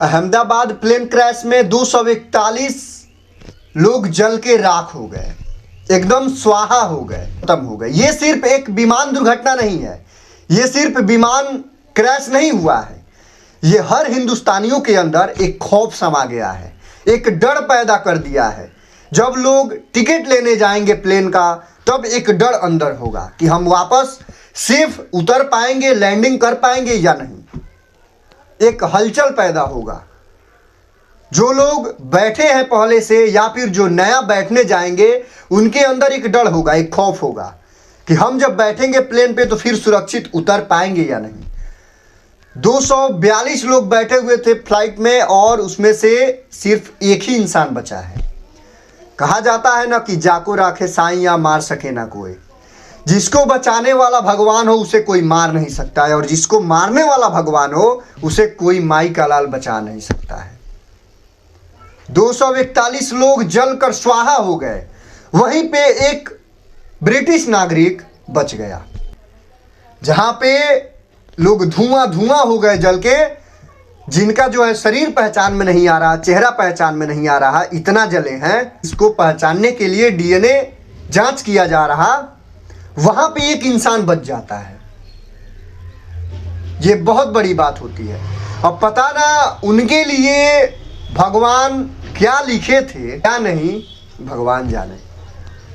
Ahmedabad plane crash में 241 लोग जल के राख हो गए, एकदम स्वाहा हो गए, खत्म हो गए। ये सिर्फ एक विमान दुर्घटना नहीं है, ये सिर्फ विमान क्रैश नहीं हुआ है, ये हर हिंदुस्तानियों के अंदर एक खौफ समा गया है, एक डर पैदा कर दिया है। जब लोग टिकट लेने जाएंगे प्लेन का, तब एक डर अंदर होगा कि हम वापस सेफ उतर पाएंगे, लैंडिंग कर पाएंगे या नहीं। एक हलचल पैदा होगा। जो लोग बैठे हैं पहले से या फिर जो नया बैठने जाएंगे, उनके अंदर एक डर होगा, एक खौफ होगा कि हम जब बैठेंगे प्लेन पे तो फिर सुरक्षित उतर पाएंगे या नहीं। 242 लोग बैठे हुए थे फ्लाइट में और उसमें से सिर्फ एक ही इंसान बचा है। कहा जाता है ना कि जाको राखे साईं या मार सके ना कोई। जिसको बचाने वाला भगवान हो उसे कोई मार नहीं सकता है, और जिसको मारने वाला भगवान हो उसे कोई माई का लाल बचा नहीं सकता है। 241 लोग जलकर स्वाहा हो गए। वहीं पे एक ब्रिटिश नागरिक बच गया, जहां पे लोग धुआं धुआं हो गए जल के, जिनका जो है शरीर पहचान में नहीं आ रहा, चेहरा पहचान में नहीं आ रहा, इतना जले हैं। इसको पहचानने के लिए डीएनए जांच किया जा रहा, वहां पे एक इंसान बच जाता है। ये बहुत बड़ी बात होती है। अब पता ना उनके लिए भगवान क्या लिखे थे क्या नहीं, भगवान जाने।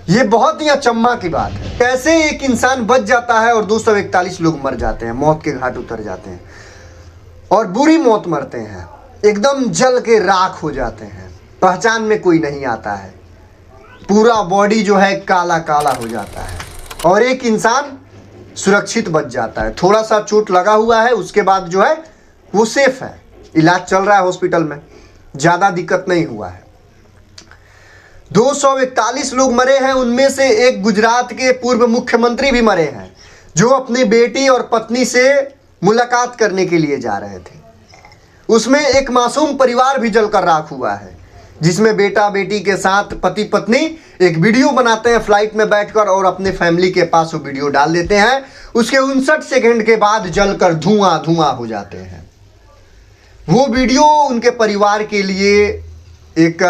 ये बहुत ही अचंभा की बात है, कैसे एक इंसान बच जाता है और 241 लोग मर जाते हैं, मौत के घाट उतर जाते हैं और बुरी मौत मरते हैं, एकदम जल के राख हो जाते हैं, पहचान में कोई नहीं आता है, पूरा बॉडी जो है काला काला हो जाता है और एक इंसान सुरक्षित बच जाता है। थोड़ा सा चोट लगा हुआ है, उसके बाद जो है वो सेफ है, इलाज चल रहा है हॉस्पिटल में, ज़्यादा दिक्कत नहीं हुआ है। 241 लोग मरे हैं, उनमें से एक गुजरात के पूर्व मुख्यमंत्री भी मरे हैं, जो अपनी बेटी और पत्नी से मुलाकात करने के लिए जा रहे थे। उसमें एक मासूम परिवार भी जलकर राख हुआ है, जिसमें बेटा बेटी के साथ पति पत्नी एक वीडियो बनाते हैं फ्लाइट में बैठकर और अपने फैमिली के पास वो वीडियो डाल देते हैं। उसके 59 सेकंड के बाद जलकर धुआं धुआं हो जाते हैं। वो वीडियो उनके परिवार के लिए एक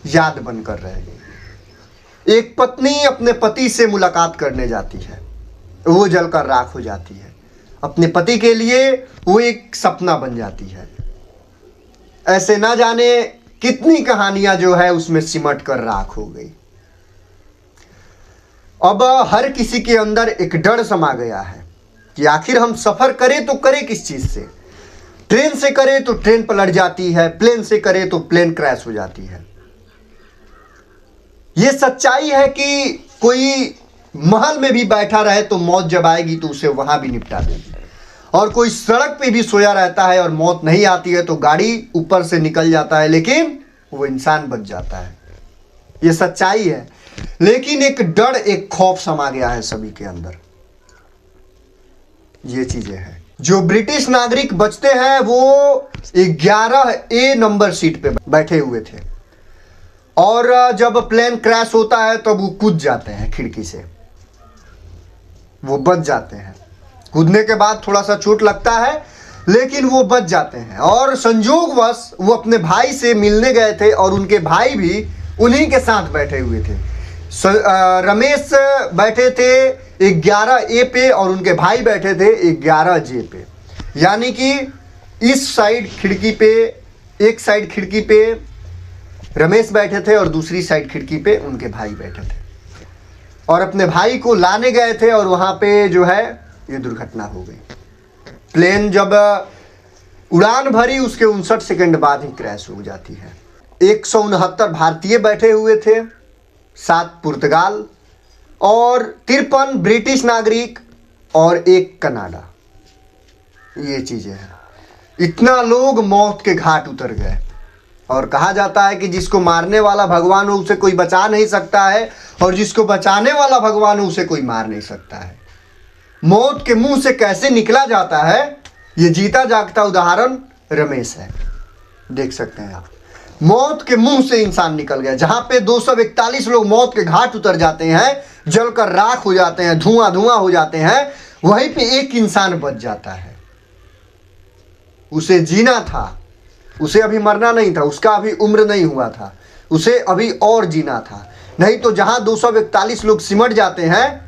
याद बनकर रहेगी। एक पत्नी अपने पति से मुलाकात करने जाती है, वो जलकर राख हो जाती है। अपने पति के लिए वो एक सपना बन जाती है। ऐसे ना जाने कितनी कहानियां जो है उसमें सिमट कर राख हो गई। अब हर किसी के अंदर एक डर समा गया है कि आखिर हम सफर करें तो करें किस चीज से। ट्रेन से करें तो ट्रेन पलट जाती है, प्लेन से करें तो प्लेन क्रैश हो जाती है। यह सच्चाई है कि कोई महल में भी बैठा रहे तो मौत जब आएगी तो उसे वहां भी निपटा देगी, और कोई सड़क पे भी सोया रहता है और मौत नहीं आती है तो गाड़ी ऊपर से निकल जाता है, लेकिन वो इंसान बच जाता है। ये सच्चाई है, लेकिन एक डर, एक खौफ समा गया है सभी के अंदर। ये चीजें हैं। जो ब्रिटिश नागरिक बचते हैं वो 11A नंबर सीट पे बैठे हुए थे, और जब प्लेन क्रैश होता है तब वो कूद जाते हैं खिड़की से, वो बच जाते हैं। कूदने के बाद थोड़ा सा चोट लगता है, लेकिन वो बच जाते हैं। और संयोगवश वो अपने भाई से मिलने गए थे और उनके भाई भी उन्हीं के साथ बैठे हुए थे। रमेश बैठे थे 11A पे और उनके भाई बैठे थे 11J पे। यानी कि इस साइड खिड़की पे, एक साइड खिड़की पे रमेश बैठे थे और दूसरी साइड खिड़की पे उनके भाई बैठे थे, और अपने भाई को लाने गए थे और वहाँ पे जो है ये दुर्घटना हो गई। प्लेन जब उड़ान भरी उसके 59 सेकंड बाद ही क्रैश हो जाती है। 169 भारतीय बैठे हुए थे, 7 पुर्तगाल और 53 ब्रिटिश नागरिक और 1 कनाडा। ये चीजें हैं। इतना लोग मौत के घाट उतर गए, और कहा जाता है कि जिसको मारने वाला भगवान हो उसे कोई बचा नहीं सकता है, और जिसको बचाने वाला भगवान हो उसे कोई मार नहीं सकता है। मौत के मुंह से कैसे निकला जाता है, ये जीता जागता उदाहरण रमेश है। देख सकते हैं आप, मौत के मुंह से इंसान निकल गया। जहां पे 241 लोग मौत के घाट उतर जाते हैं, जलकर राख हो जाते हैं, धुआं धुआं हो जाते हैं, वहीं पे एक इंसान बच जाता है। उसे जीना था, उसे अभी मरना नहीं था, उसका अभी उम्र नहीं हुआ था, उसे अभी और जीना था। नहीं तो जहां 241 लोग सिमट जाते हैं,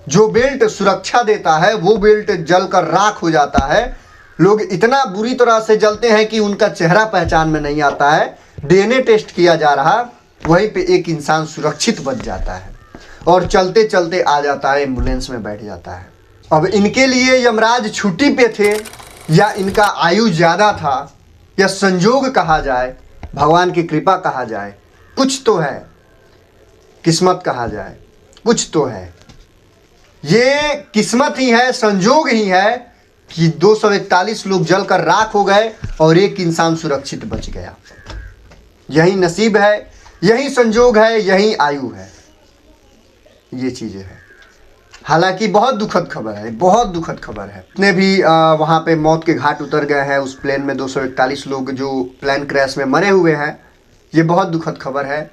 जो बेल्ट सुरक्षा देता है वो बेल्ट जलकर राख हो जाता है। लोग इतना बुरी तरह से जलते हैं कि उनका चेहरा पहचान में नहीं आता है। डीएनए टेस्ट किया जा रहा, वहीं पे एक इंसान सुरक्षित बच जाता है और चलते चलते आ जाता है, एम्बुलेंस में बैठ जाता है। अब इनके लिए यमराज छुट्टी पे थे, या इनका आयु ज़्यादा था, या संजोग कहा जाए, भगवान की कृपा कहा जाए, कुछ तो है, किस्मत कहा जाए, कुछ तो है। ये किस्मत ही है, संजोग ही है कि 241 लोग जलकर राख हो गए और एक इंसान सुरक्षित बच गया। यही नसीब है, यही संजोग है, यही आयु है, ये चीज़ें हैं। हालांकि बहुत दुखद खबर है, बहुत दुखद खबर है। जितने भी वहाँ पे मौत के घाट उतर गए हैं उस प्लेन में, 241 लोग जो प्लेन क्रैश में मरे हुए हैं, ये बहुत दुखद खबर है।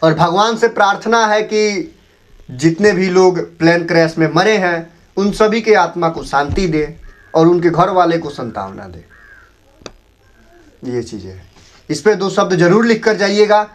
और भगवान से प्रार्थना है कि जितने भी लोग प्लेन क्रैश में मरे हैं उन सभी के आत्मा को शांति दे और उनके घर वाले को संतावना दे। ये चीज़ें हैं। इस पे 2 शब्द जरूर लिख कर जाइएगा।